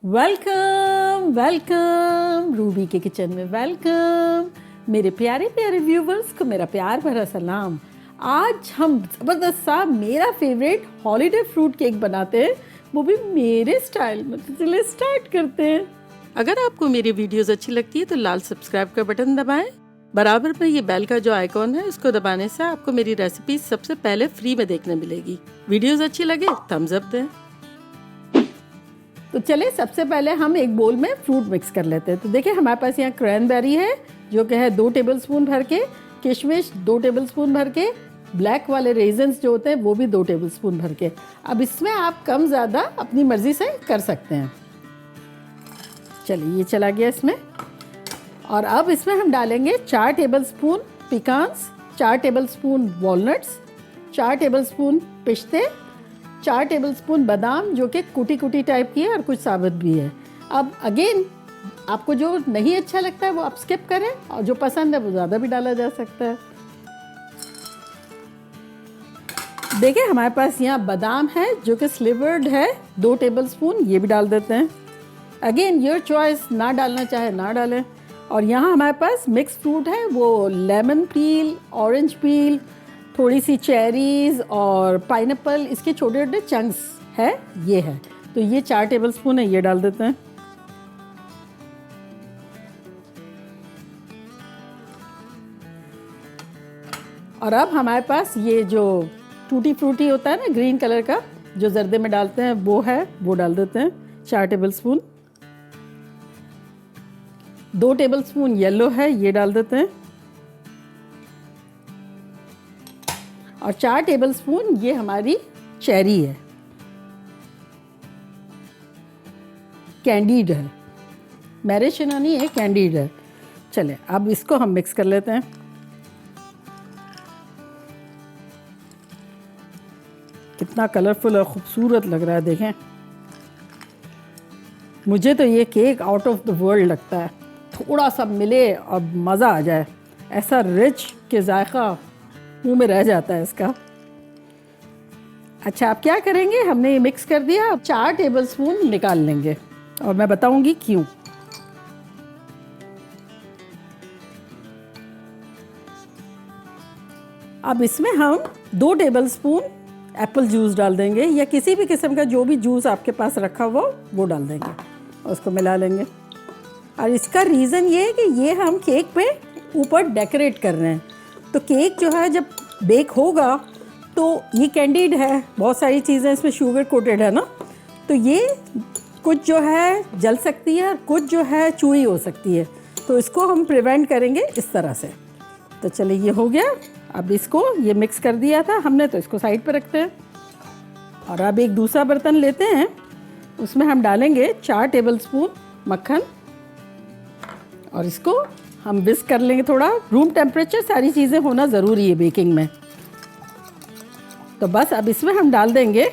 Welcome welcome Ruby के kitchen में welcome. मेरे प्यारे प्यारे व्यूवर्स को मेरा प्यार भरा सलाम। आज हम ज़बरदस्त सा मेरा फेवरेट हॉलीडे फ्रूट केक बनाते हैं, वो भी मेरे स्टाइल में। तो चलिए स्टार्ट करते हैं। अगर आपको मेरी वीडियोस अच्छी लगती है तो लाल सब्सक्राइब का बटन दबाएं। बराबर में ये बेल का जो आइकॉन है उसको दबाने से आपको मेरी रेसिपी सबसे पहले फ्री में देखने मिलेगी। वीडियोस अच्छी लगे थम्स अप दें। तो चलिए सबसे पहले हम एक बोल में फ्रूट मिक्स कर लेते हैं। तो देखिए हमारे पास यहाँ क्रैनबेरी है जो कि है 2 टेबलस्पून भर के, किशमिश 2 टेबलस्पून भर के, ब्लैक वाले रेजन्स जो होते हैं वो भी 2 टेबलस्पून भर के। अब इसमें आप कम ज़्यादा अपनी मर्ज़ी से कर सकते हैं। चलिए ये चला गया इसमें। और अब इसमें हम डालेंगे 4 tablespoon pecans, 4 tablespoon walnuts, 4 tablespoon पिस्ते, 4 टेबलस्पून बादाम जो कि कुटी कुटी टाइप की है और कुछ साबुत भी है। अब अगेन आपको जो नहीं अच्छा लगता है वो आप स्किप करें और जो पसंद है वो ज़्यादा भी डाला जा सकता है। देखिए हमारे पास यहाँ बादाम है जो कि स्लिवर्ड है 2 टेबलस्पून, ये भी डाल देते हैं। अगेन योर चॉइस, ना डालना चाहे ना डालें। और यहाँ हमारे पास मिक्स फ्रूट है, वो लेमन पील, ऑरेंज पील, थोड़ी सी चेरीज़ और पाइनएप्पल, इसके छोटे छोटे चंक्स है, ये है। तो ये 4 टेबलस्पून है, ये डाल देते हैं। और अब हमारे पास ये जो टूटी फ्रूटी होता है ना ग्रीन कलर का, जो जर्दे में डालते हैं वो है, वो डाल देते हैं 4 टेबलस्पून। 2 टेबलस्पून येलो है, ये डाल देते हैं। और 4 टेबलस्पून ये हमारी चेरी है, कैंडीड है, मैरेशिना नहीं है, कैंडीड है। चले अब इसको हम मिक्स कर लेते हैं। कितना कलरफुल और खूबसूरत लग रहा है, देखें। मुझे तो ये cake out of the world लगता है। थोड़ा सा मिले और मज़ा आ जाए, ऐसा रिच के जायका मुंह में रह जाता है इसका। अच्छा आप क्या करेंगे, हमने ये मिक्स कर दिया, अब 4 टेबलस्पून निकाल लेंगे और मैं बताऊंगी क्यों। अब इसमें हम 2 टेबलस्पून एप्पल जूस डाल देंगे, या किसी भी किस्म का जो भी जूस आपके पास रखा हुआ वो डाल देंगे और उसको मिला लेंगे। और इसका रीज़न ये है कि ये हम केक पे ऊपर डेकोरेट कर रहे हैं। तो केक जो है जब बेक होगा तो ये कैंडीड है, बहुत सारी चीज़ें इसमें शुगर कोटेड है ना, तो ये कुछ जो है जल सकती है और कुछ जो है चूई हो सकती है। तो इसको हम प्रिवेंट करेंगे इस तरह से। तो चलिए ये हो गया। अब इसको ये मिक्स कर दिया था हमने, तो इसको साइड पर रखते हैं। और अब एक दूसरा बर्तन लेते हैं, उसमें हम डालेंगे 4 टेबलस्पून मक्खन और इसको हम विस्क कर लेंगे। थोड़ा रूम टेम्परेचर सारी चीज़ें होना ज़रूरी है बेकिंग में। तो बस अब इसमें हम डाल देंगे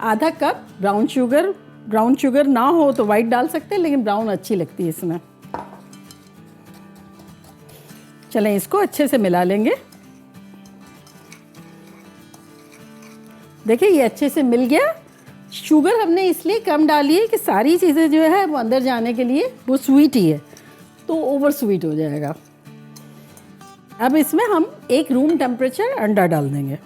आधा cup brown sugar. Brown sugar ना हो तो वाइट डाल सकते हैं, लेकिन ब्राउन अच्छी लगती है इसमें। चलें इसको अच्छे से मिला लेंगे। देखिए ये अच्छे से मिल गया। शुगर हमने इसलिए कम डाली है कि सारी चीज़ें जो है वो अंदर जाने के लिए, वो स्वीट ही है, तो ओवर स्वीट हो जाएगा। अब इसमें हम एक रूम टेम्परेचर अंडा डाल देंगे।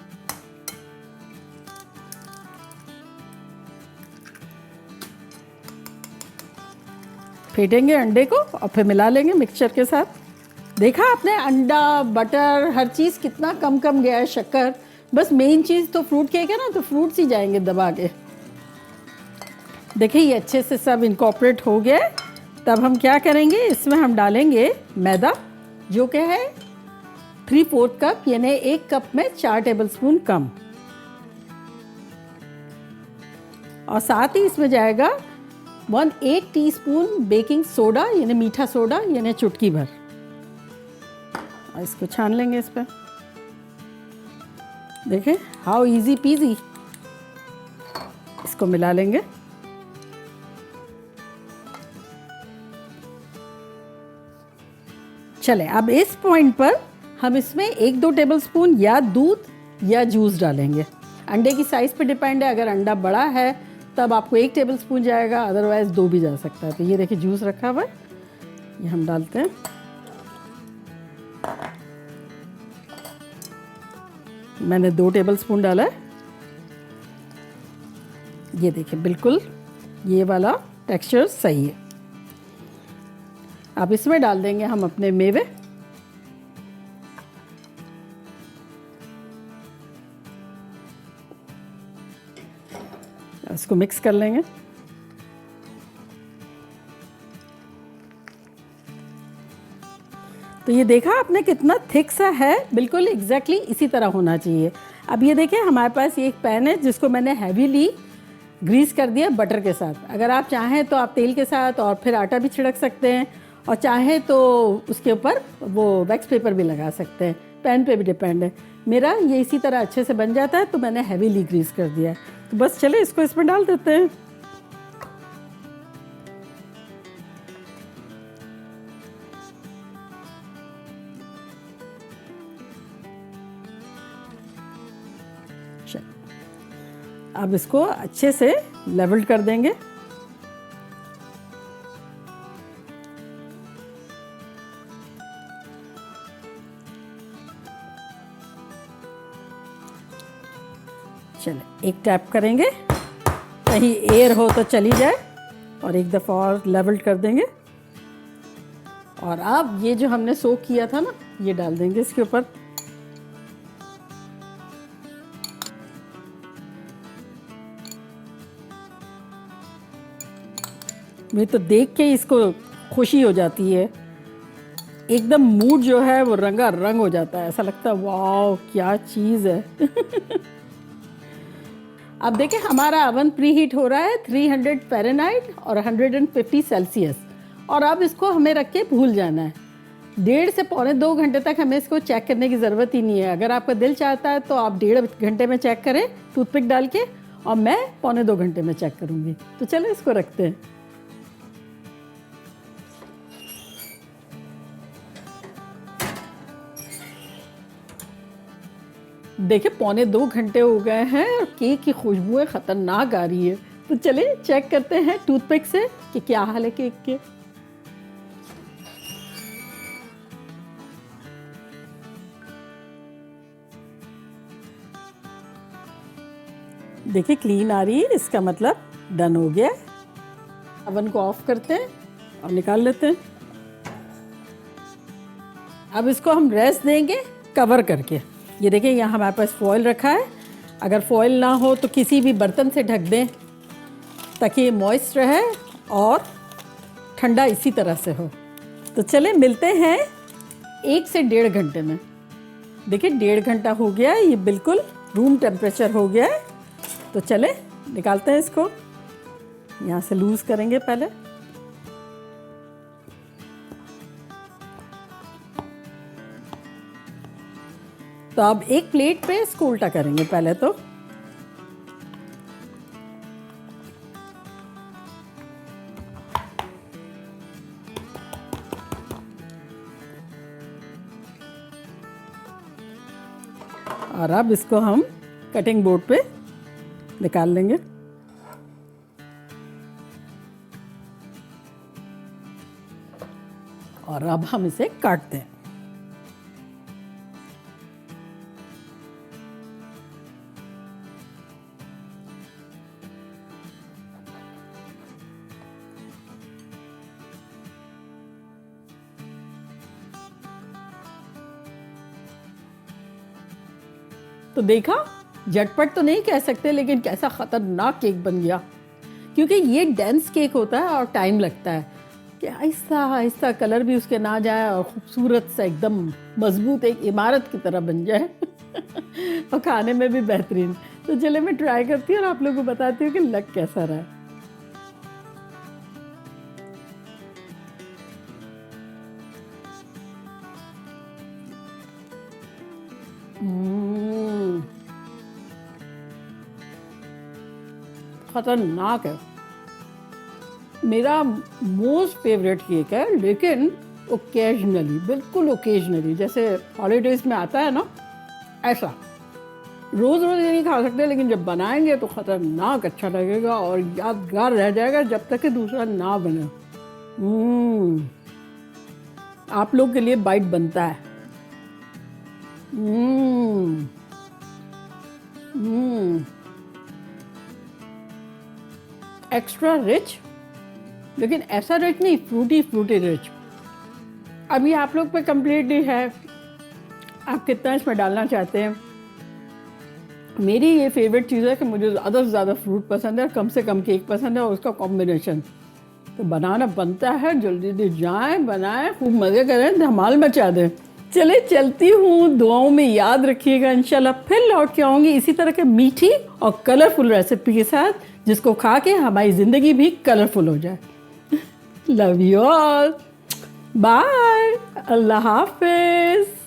फेंटेंगे अंडे को और फिर मिला लेंगे मिक्सचर के साथ। देखा आपने, अंडा, बटर, हर चीज़ कितना कम कम गया है, शक्कर। बस मेन चीज़ तो फ्रूट केक है ना, तो फ्रूट्स ही जाएंगे दबा के। देखिए ये अच्छे से सब इनकॉर्पोरेट हो गया है। तब हम क्या करेंगे, इसमें हम डालेंगे मैदा जो कि है 3/4 कप, यानी 1 कप में 4 टेबलस्पून कम। और साथ ही इसमें जाएगा 1/8 टीस्पून बेकिंग सोडा, यानी मीठा सोडा, यानी चुटकी भर। और इसको छान लेंगे इस पर। देखें हाउ इजी पीजी। इसको मिला लेंगे। चलें अब इस पॉइंट पर हम इसमें 1-2 टेबलस्पून या दूध या जूस डालेंगे। अंडे की साइज़ पे डिपेंड है, अगर अंडा बड़ा है तब आपको 1 टेबल स्पून जाएगा, अदरवाइज 2 भी जा सकता है। तो ये देखिए जूस रखा हुआ है, ये हम डालते हैं। मैंने 2 टेबल स्पून डाला है। ये देखिए बिल्कुल ये वाला टेक्सचर सही है। अब इसमें डाल देंगे हम अपने मेवे। इसको मिक्स कर लेंगे। तो ये देखा आपने कितना थिक सा है, बिल्कुल एग्जैक्टली इसी तरह होना चाहिए। अब ये देखिए हमारे पास ये एक पैन है जिसको मैंने हैवीली ग्रीस कर दिया बटर के साथ। अगर आप चाहें तो आप तेल के साथ और फिर आटा भी छिड़क सकते हैं, और चाहें तो उसके ऊपर वो वैक्स पेपर भी लगा सकते हैं, पैन पे भी डिपेंड है। मेरा ये इसी तरह अच्छे से बन जाता है, तो मैंने हैवीली ग्रीस कर दिया है। तो बस चले इसको इसमें डाल देते हैं। अब इसको अच्छे से लेवल कर देंगे। चले एक टैप करेंगे, कहीं एयर हो तो चली जाए, और एक दफ़ा और लेवल कर देंगे। और अब ये जो हमने सोक किया था ना, ये डाल देंगे इसके ऊपर। मुझे तो देख के इसको खुशी हो जाती है, एकदम मूड जो है वो रंगा रंग हो जाता है। ऐसा लगता है वाह क्या चीज़ है। अब देखिए हमारा अवन प्री हीट हो रहा है 300 फ़ारेनहाइट और 150 सेल्सियस, और अब इसको हमें रख के भूल जाना है। 1.5 से पौने 2 घंटे तक हमें इसको चेक करने की ज़रूरत ही नहीं है। अगर आपका दिल चाहता है तो आप 1.5 घंटे में चेक करें टूथपिक डाल के, और मैं पौने 2 घंटे में चेक करूँगी। तो चलो इसको रखते हैं। देखिए पौने 2 घंटे हो गए हैं और केक की खुशबू खतरनाक आ रही है। तो चलिए चेक करते हैं टूथपिक से कि क्या हाल है केक के। देखिए क्लीन आ रही है, इसका मतलब डन हो गया। अवन को ऑफ करते हैं और निकाल लेते हैं। अब इसको हम रेस्ट देंगे कवर करके। ये देखिए यहाँ हमारे पास फॉयल रखा है। अगर फॉयल ना हो तो किसी भी बर्तन से ढक दें ताकि ये मॉइस्ट रहे और ठंडा इसी तरह से हो। तो चले मिलते हैं 1 से 1.5 घंटे में। देखिए 1.5 घंटा हो गया है, ये बिल्कुल रूम टेम्परेचर हो गया है। तो चले निकालते हैं इसको। यहाँ से लूज करेंगे पहले। तो अब एक प्लेट पे इसको उल्टा करेंगे पहले तो। और अब इसको हम कटिंग बोर्ड पे निकाल लेंगे। और अब हम इसे काटते हैं। तो देखा, झटपट तो नहीं कह सकते, लेकिन कैसा खतरनाक केक बन गया। क्योंकि ये डेंस केक होता है और टाइम लगता है कि आहिस्ता आहिस्ता कलर भी उसके ना जाए और खूबसूरत सा एकदम मजबूत एक इमारत की तरह बन जाए। और खाने में भी बेहतरीन। तो चले मैं ट्राई करती हूँ और आप लोगों को बताती हूँ कि लग कैसा रहा है। खतरनाक है। मेरा मोस्ट फेवरेट केक है, लेकिन ओकेजनली, बिल्कुल ओकेजनली, जैसे हॉलीडेज में आता है ना, ऐसा रोज़ रोज़ ये नहीं खा सकते, लेकिन जब बनाएंगे तो ख़तरनाक अच्छा लगेगा और यादगार रह जाएगा जब तक कि दूसरा ना बने। आप लोग के लिए बाइट बनता है। एक्स्ट्रा रिच, लेकिन ऐसा रिच नहीं, फ्रूटी फ्रूटी रिच। अभी आप लोग पे कंप्लीटली है, आप कितना इसमें डालना चाहते हैं। मेरी ये फेवरेट चीज़ है कि मुझे ज़्यादा से ज़्यादा फ्रूट पसंद है और कम से कम केक पसंद है, और उसका कॉम्बिनेशन तो बनाना बनता है। जल्दी जल्दी जाएं, बनाएं, खूब मज़े करें, धमाल मचा दें। चले चलती हूँ, दुआओं में याद रखिएगा। इंशाल्लाह फिर लौट के आऊँगी इसी तरह के मीठी और कलरफुल रेसिपी के साथ, जिसको खा के हमारी ज़िंदगी भी कलरफुल हो जाए। लव यू ऑल, बाय, अल्लाह हाफिज़।